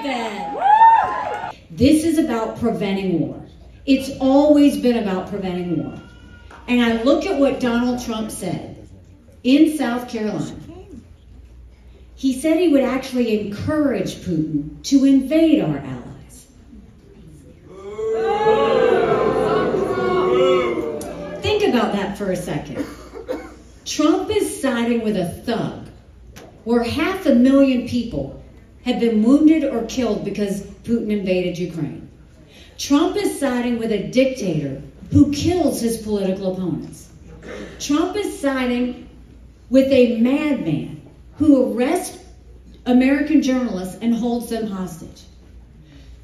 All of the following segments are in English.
that. This is about preventing war. It's always been about preventing war. And I look at what Donald Trump said in South Carolina. He said he would actually encourage Putin to invade our allies. Think about that for a second. Trump is siding with a thug where 500,000 people have been wounded or killed because Putin invaded Ukraine. Trump is siding with a dictator who kills his political opponents. Trump is siding with a madman who arrests American journalists and holds them hostage.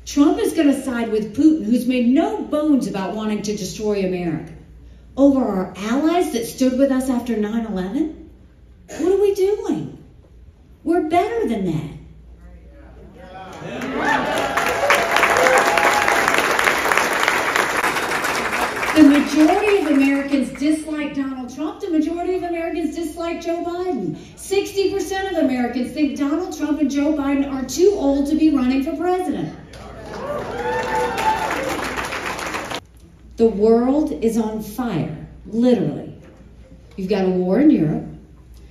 Trump is going to side with Putin, who's made no bones about wanting to destroy America, over our allies that stood with us after 9/11? What are we doing? We're better than that. The majority of Americans dislike Donald Trump. The majority of Americans dislike Joe Biden. 60% of Americans think Donald Trump and Joe Biden are too old to be running for president. The world is on fire, literally. You've got a war in Europe.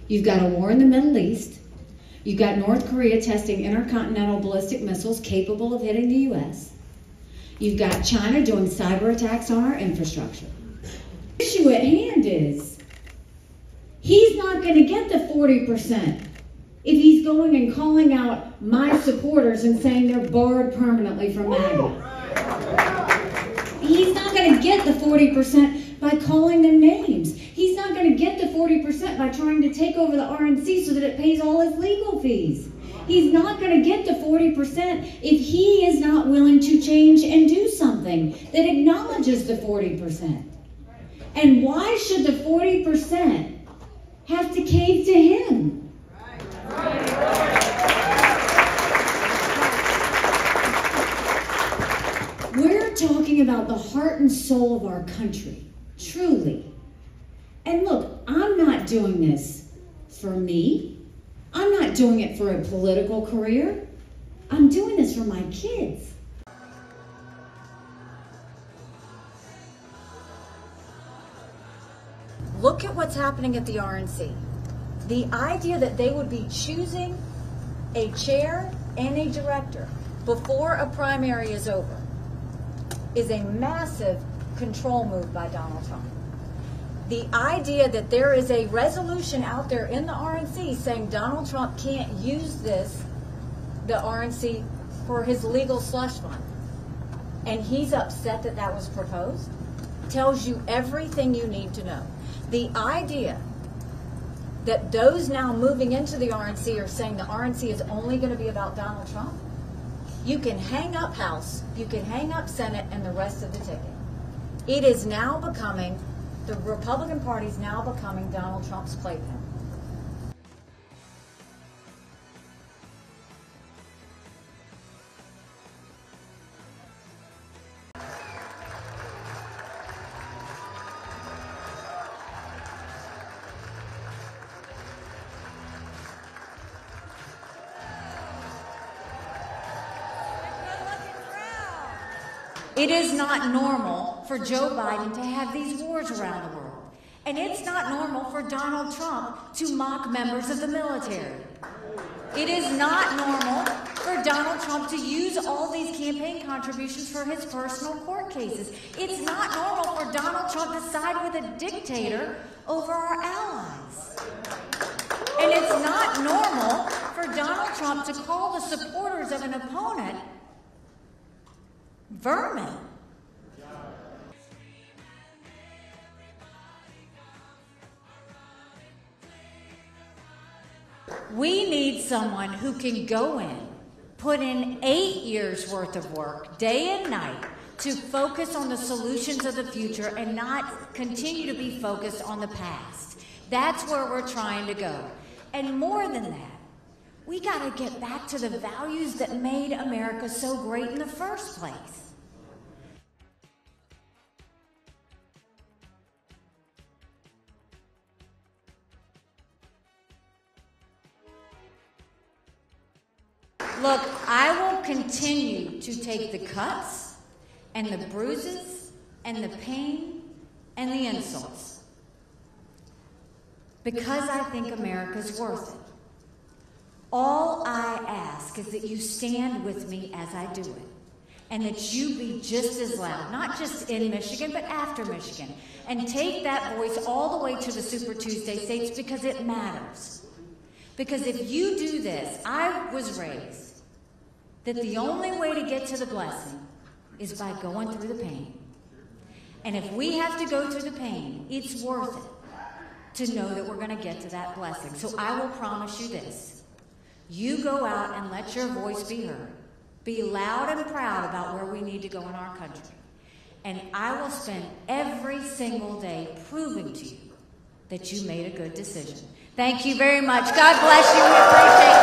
You've got a war in the Middle East. You've got North Korea testing intercontinental ballistic missiles capable of hitting the U.S. You've got China doing cyber attacks on our infrastructure. The issue at hand is he's not going to get the 40% if he's going and calling out my supporters and saying they're barred permanently from MAGA. He's not going to get the 40% by calling them names. He's not going to get the 40% by trying to take over the RNC so that it pays all his legal fees. He's not going to get the 40% if he is not willing to change and do something that acknowledges the 40%. And why should the 40% have to cave to him? We're talking about the heart and soul of our country, truly. And look, I'm not doing this for me. I'm not doing it for a political career. I'm doing this for my kids. Look at what's happening at the RNC. The idea that they would be choosing a chair and a director before a primary is over is a massive control move by Donald Trump. The idea that there is a resolution out there in the RNC saying Donald Trump can't use the RNC for his legal slush fund, and he's upset that that was proposed, tells you everything you need to know. The idea that those now moving into the RNC are saying the RNC is only going to be about Donald Trump, you can hang up House, you can hang up Senate, and the rest of the ticket. It is now becoming, the Republican Party is now becoming Donald Trump's playpen. It is not normal for Joe Biden to have these wars around the world. And it's not normal for Donald Trump to mock members of the military. It is not normal for Donald Trump to use all these campaign contributions for his personal court cases. It's not normal for Donald Trump to side with a dictator over our allies. And it's not normal for Donald Trump to call the supporters of an opponent vermin. We need someone who can go in, put in 8 years worth of work, day and night, to focus on the solutions of the future and not continue to be focused on the past. That's where we're trying to go. And more than that, we got to get back to the values that made America so great in the first place. Look, I will continue to take the cuts and the bruises and the pain and the insults because I think America's worth it. All I ask is that you stand with me as I do it, and that you be just as loud, not just in Michigan, but after Michigan, and take that voice all the way to the Super Tuesday states because it matters. Because if you do this, I was raised that the only way to get to the blessing is by going through the pain. And if we have to go through the pain, it's worth it to know that we're going to get to that blessing. So I will promise you this. You go out and let your voice be heard. Be loud and proud about where we need to go in our country. And I will spend every single day proving to you that you made a good decision. Thank you very much. God bless you. We appreciate you.